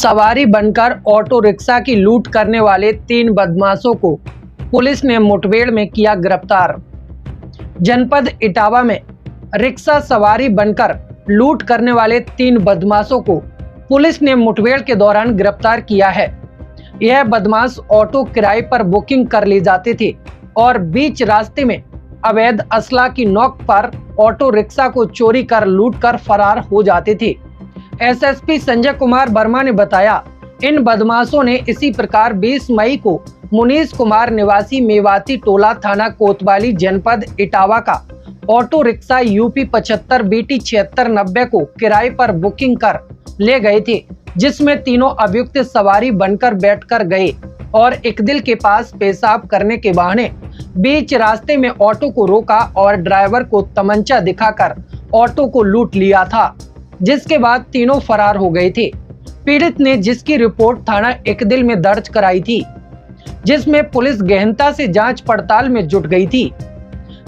सवारी बनकर auto rickshaw की लूट करने वाले 3 बदमाशों को पुलिस ने मुठभेड़ में किया गिरफ्तार। जनपद इटावा में रिक्शा सवारी बनकर लूट करने वाले 3 बदमाशों को पुलिस ने मुठभेड़ के दौरान गिरफ्तार किया है। यह बदमाश ऑटो किराए पर बुकिंग कर ले जाते थे और बीच रास्ते में अवैध असला की नोक पर ऑटो रिक्शा को चोरी कर लूट कर फरार हो जाते थे। एसएसपी संजय कुमार वर्मा ने बताया, इन बदमाशों ने इसी प्रकार 20 मई को मुनीश कुमार निवासी मेवाती टोला थाना कोतवाली जनपद इटावा का ऑटो रिक्शा यूपी 75 BT 7690 को किराए पर बुकिंग कर ले गए थे, जिसमें तीनों अभियुक्त सवारी बनकर बैठकर गए और इकदिल के पास पेशाब करने के बहाने बीच रास्ते में ऑटो को रोका और ड्राइवर को तमंचा दिखाकर ऑटो को लूट लिया था, जिसके बाद तीनों फरार हो गए थे। पीड़ित ने जिसकी रिपोर्ट थाना इकदिल में दर्ज कराई थी, जिसमें पुलिस गहनता से जांच पड़ताल में जुट गई थी।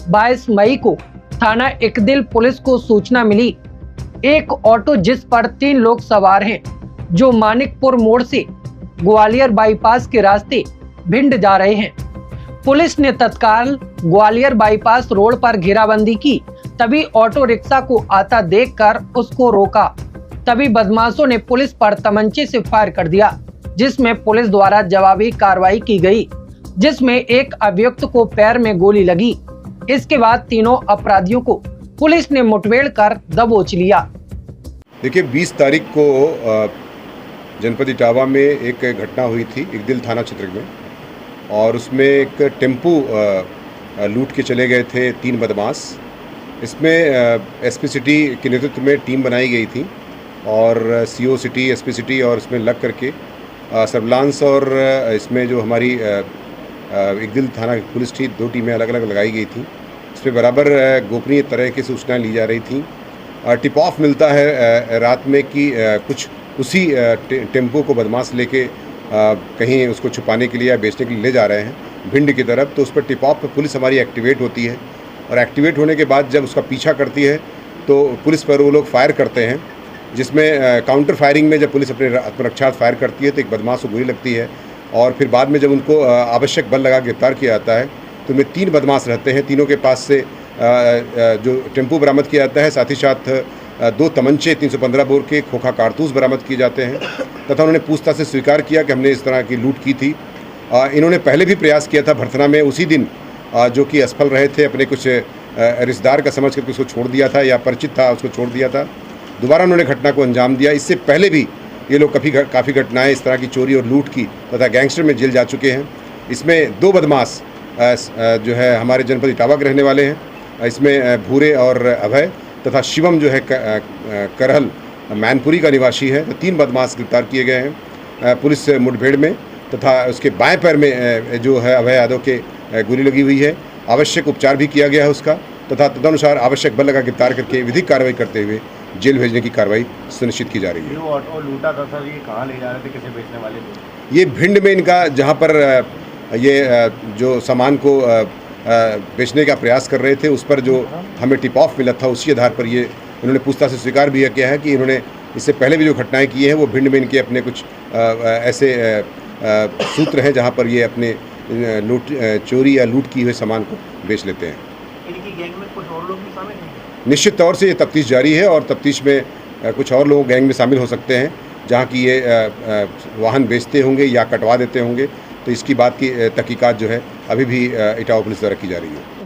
22 मई को थाना इकदिल पुलिस को सूचना मिली, एक ऑटो जिस पर 3 लोग सवार हैं, जो मानिकपुर मोड़ से ग्वालियर बाईपास के रास्ते भिंड जा रहे हैं। पुलिस ने तत्काल ग्वालियर बाईपास रोड पर घेराबंदी की, तभी ऑटो रिक्शा को आता देखकर उसको रोका। तभी बदमाशों ने पुलिस पर तमंचे से फायर कर दिया, जिसमें पुलिस द्वारा जवाबी कार्रवाई की गई, जिसमें एक अभियुक्त को पैर में गोली लगी। इसके बाद तीनों अपराधियों को पुलिस ने मुठभेड़ कर दबोच लिया। देखिए, 20 तारीख को जनपद इटावा में एक घटना हुई थी इकदिल थाना क्षेत्र में, और उसमें एक टेम्पू लूट के चले गए थे 3 बदमाश। इसमें एसपी सिटी के नेतृत्व में टीम बनाई गई थी और सीओ सिटी, एसपी सिटी और इसमें लग करके सर्विलांस और इसमें जो हमारी इकदिल थाना पुलिस थी, 2 टीमें अलग अलग लगाई गई थी। इसमें बराबर गोपनीय तरह की सूचनाएं ली जा रही थी। टिप ऑफ मिलता है रात में कि कुछ उसी टेम्पो को बदमाश लेके कहीं उसको छुपाने के लिए या बेचने के लिए ले जा रहे हैं भिंड की तरफ। तो उस पर टिप ऑफ पर पुलिस हमारी एक्टिवेट होती है और एक्टिवेट होने के बाद जब उसका पीछा करती है तो पुलिस पर वो लोग फायर करते हैं, जिसमें काउंटर फायरिंग में जब पुलिस अपने आत्मरक्षार्थ फायर करती है तो एक बदमाश को गोली लगती है और फिर बाद में जब उनको आवश्यक बल लगा गिरफ्तार किया जाता है तो उनमें 3 बदमाश रहते हैं। तीनों के पास से जो टेम्पो बरामद किया जाता है, साथ ही साथ 2 तमंचे 315 बोर के खोखा कारतूस बरामद किए जाते हैं तथा उन्होंने पूछताछ से स्वीकार किया कि हमने इस तरह की लूट की थी। इन्होंने पहले भी प्रयास किया था भरथना में, उसी दिन जो कि असफल रहे थे। अपने कुछ रिश्तेदार का समझ करके उसको छोड़ दिया था या परिचित था उसको छोड़ दिया था। दोबारा उन्होंने घटना को अंजाम दिया। इससे पहले भी ये लोग काफ़ी घटनाएं इस तरह की चोरी और लूट की तथा गैंगस्टर में जेल जा चुके हैं। इसमें 2 बदमाश जो है हमारे जनपद इटावा के रहने वाले हैं। इसमें भूरे और अभय तथा शिवम जो है करहल मैनपुरी का निवासी है। तो 3 बदमाश गिरफ्तार किए गए हैं पुलिस मुठभेड़ में, तथा उसके बाएं पैर में जो है अभय यादव के गोली लगी हुई है। आवश्यक उपचार भी किया गया है उसका, तथा तदनुसार आवश्यक बल लगा गिरफ्तार करके विधिक कार्रवाई करते हुए जेल भेजने की कार्रवाई सुनिश्चित की जा रही है। जो ऑटो लूटा था सर, ये कहाँ ले जा रहे थे, किसे बेचने वाले लोग? ये भिंड में इनका, जहाँ पर ये जो सामान को बेचने का प्रयास कर रहे थे, उस पर जो हमें टिप ऑफ मिला था उसी आधार पर ये इन्होंने पूछताछ से स्वीकार भी किया है कि इन्होंने इससे पहले भी जो घटनाएं की हैं वो भिंड में इनके अपने कुछ ऐसे सूत्र हैं जहाँ पर ये अपने चोरी या लूट की हुए सामान को बेच लेते हैं। इनकी गैंग में कुछ और लोग भी शामिल हैं? निश्चित तौर से ये तफ्तीश जारी है और तफ्तीश में कुछ और लोग गैंग में शामिल हो सकते हैं, जहाँ की ये वाहन बेचते होंगे या कटवा देते होंगे। तो इसकी बात की तहकीकात जो है अभी भी इटावा पुलिस द्वारा की जा रही है।